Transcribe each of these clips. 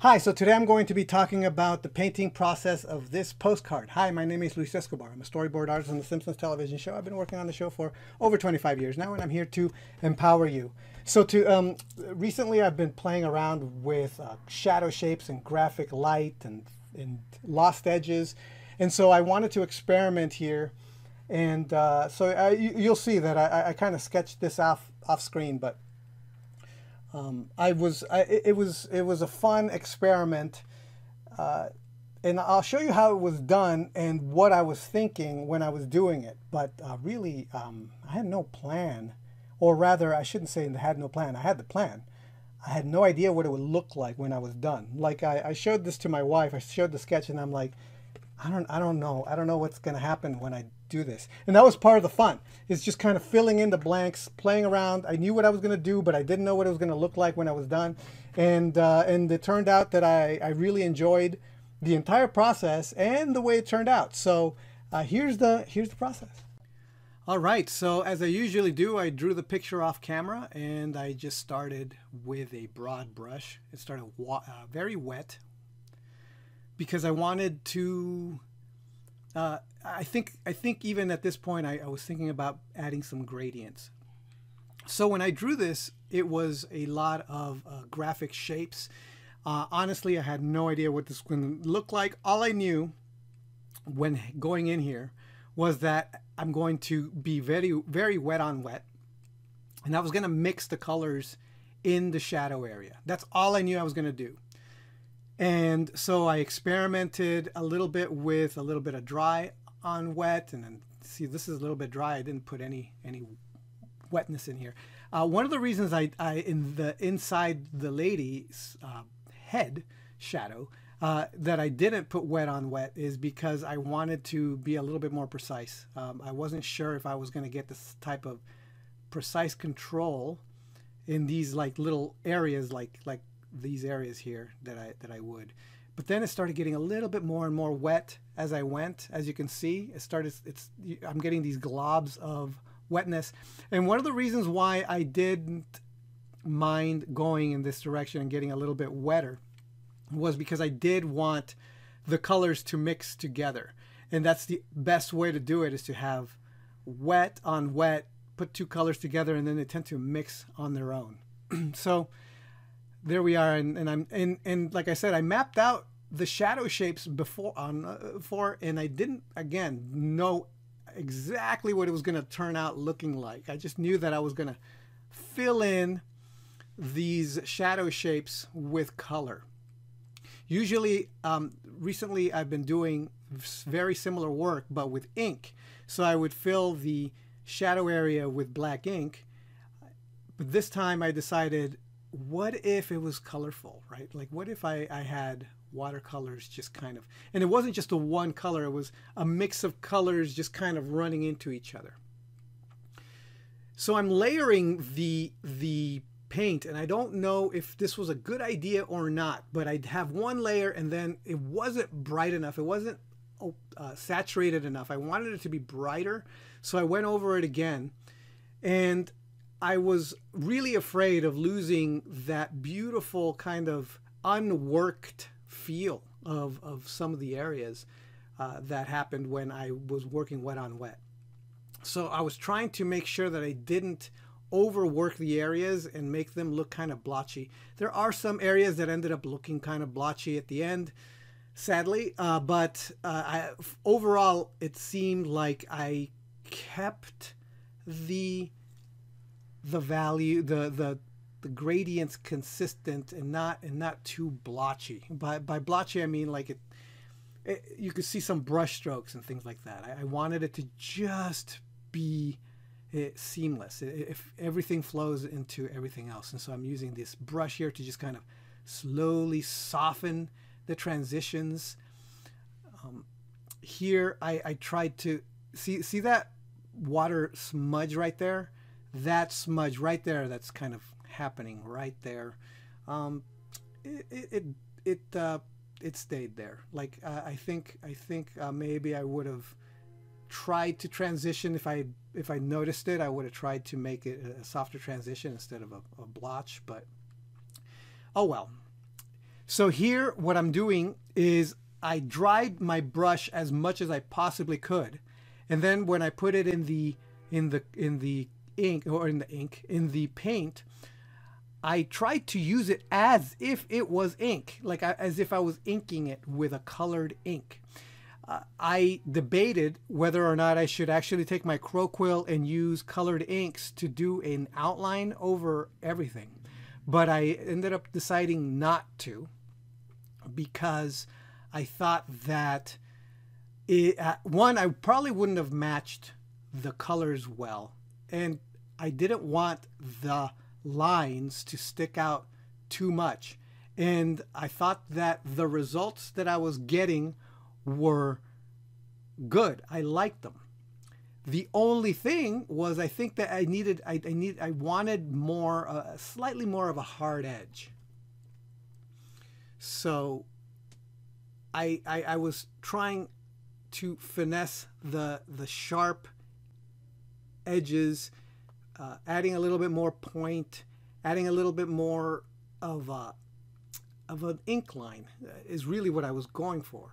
Hi, so today I'm going to be talking about the painting process of this postcard. Hi, my name is Luis Escobar. I'm a storyboard artist on the Simpsons television show. I've been working on the show for over 25 years now, and I'm here to empower you. Recently I've been playing around with shadow shapes and graphic light and lost edges. And so I wanted to experiment here. And you'll see that I kind of sketched this off screen, but it was a fun experiment, and I'll show you how it was done and what I was thinking when I was doing it. But really, I had no plan, or rather, I shouldn't say I had no plan. I had the plan. I had no idea what it would look like when I was done. Like I showed this to my wife. I showed the sketch, and I'm like, I don't know. I don't know what's going to happen when I do this. And that was part of the fun. It's just kind of filling in the blanks, playing around. I knew what I was going to do, but I didn't know what it was going to look like when I was done. And it turned out that I really enjoyed the entire process and the way it turned out. So here's the process. All right, so as I usually do, I drew the picture off camera, and I just started with a broad brush. It started very wet, because I wanted to, I think even at this point, I was thinking about adding some gradients. So when I drew this, it was a lot of graphic shapes. Honestly, I had no idea what this was going to look like. All I knew when going in here was that I'm going to be very, very wet on wet. And I was going to mix the colors in the shadow area. That's all I knew I was going to do. And so I experimented a little bit with a little bit of dry on wet, and then see, this is a little bit dry. I didn't put any wetness in here. One of the reasons I inside the lady's head shadow that I didn't put wet on wet is because I wanted to be a little bit more precise. I wasn't sure if I was going to get this type of precise control in these like little areas like these areas here that I would. But then it started getting a little bit more and more wet as I went. As you can see, I'm getting these globs of wetness. And one of the reasons why I didn't mind going in this direction and getting a little bit wetter was because I did want the colors to mix together. And that's the best way to do it, is to have wet on wet, put two colors together, and then they tend to mix on their own. So there we are, and like I said, I mapped out the shadow shapes before, and I didn't again know exactly what it was going to turn out looking like. I just knew that I was going to fill in these shadow shapes with color. Usually, recently I've been doing very similar work, but with ink. So I would fill the shadow area with black ink, but this time I decided, what if it was colorful, right? Like, what if I had watercolors just kind of, and it wasn't just a one color, it was a mix of colors just kind of running into each other. So I'm layering the paint, and I don't know if this was a good idea or not, but I'd have one layer, and then it wasn't bright enough. It wasn't saturated enough. I wanted it to be brighter. So I went over it again, and I was really afraid of losing that beautiful kind of unworked feel of some of the areas that happened when I was working wet on wet. So I was trying to make sure that I didn't overwork the areas and make them look kind of blotchy. There are some areas that ended up looking kind of blotchy at the end, sadly, but overall it seemed like I kept the value, the gradients consistent and not too blotchy. By blotchy I mean like you could see some brush strokes and things like that. I wanted it to just be seamless. If everything flows into everything else. And so I'm using this brush here to just kind of slowly soften the transitions. Here I tried to see that water smudge right there. That smudge right there, that's kind of happening right there. It stayed there. Like I think maybe I would have tried to transition. If I noticed it, I would have tried to make it a softer transition instead of a blotch, but oh well. So here, what I'm doing is I dried my brush as much as I possibly could, and then when I put it in the in the paint, I tried to use it as if it was ink, like as if I was inking it with a colored ink. I debated whether or not I should actually take my crow quill and use colored inks to do an outline over everything, but I ended up deciding not to, because I thought that one, I probably wouldn't have matched the colors well, and I didn't want the lines to stick out too much, and I thought that the results that I was getting were good. I liked them. The only thing was, I think that I wanted more, slightly more of a hard edge. So I was trying to finesse the sharp edges, adding a little bit more point, adding a little bit more of an ink line is really what I was going for.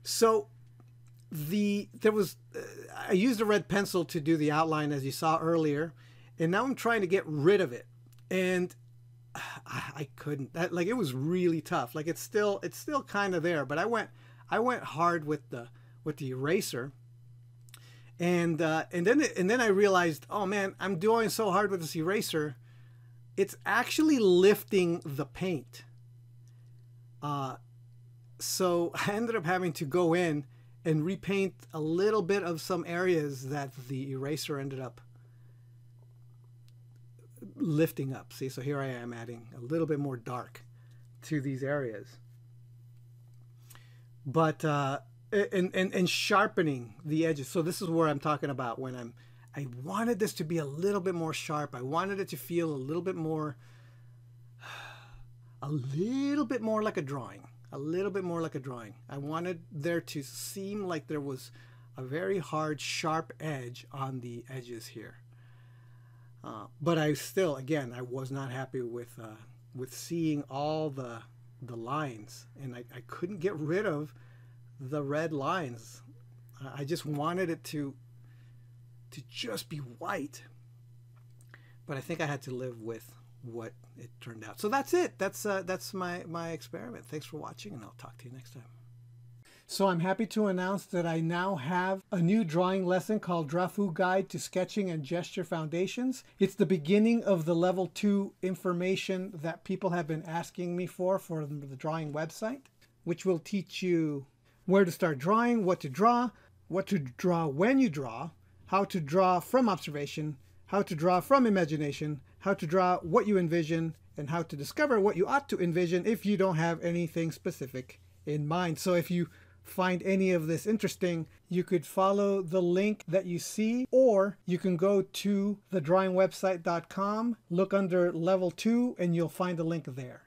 So I used a red pencil to do the outline, as you saw earlier, and now I'm trying to get rid of it, and I couldn't. It was really tough. Like, it's still kind of there, but I went hard with the eraser, and then I realized, oh man, I'm doing so hard with this eraser, it's actually lifting the paint. So I ended up having to go in and repaint a little bit of some areas that the eraser ended up lifting up. See, so here I am adding a little bit more dark to these areas, but and sharpening the edges. So this is where I'm talking about when I wanted this to be a little bit more sharp. I wanted it to feel a little bit more like a drawing. A little bit more like a drawing. I wanted there to seem like there was a very hard, sharp edge on the edges here. But I still, again, I was not happy with seeing all the lines, and I couldn't get rid of the red lines. I just wanted it to just be white. But I think I had to live with what it turned out. So that's it. That's my experiment. Thanks for watching, and I'll talk to you next time. So I'm happy to announce that I now have a new drawing lesson called Drafu Guide to Sketching and Gesture Foundations. It's the beginning of the level 2 information that people have been asking me for the drawing website, which will teach you where to start drawing, what to draw when you draw, how to draw from observation, how to draw from imagination, how to draw what you envision, and how to discover what you ought to envision if you don't have anything specific in mind. So if you find any of this interesting, you could follow the link that you see, or you can go to thedrawingwebsite.com, look under level 2, and you'll find a link there.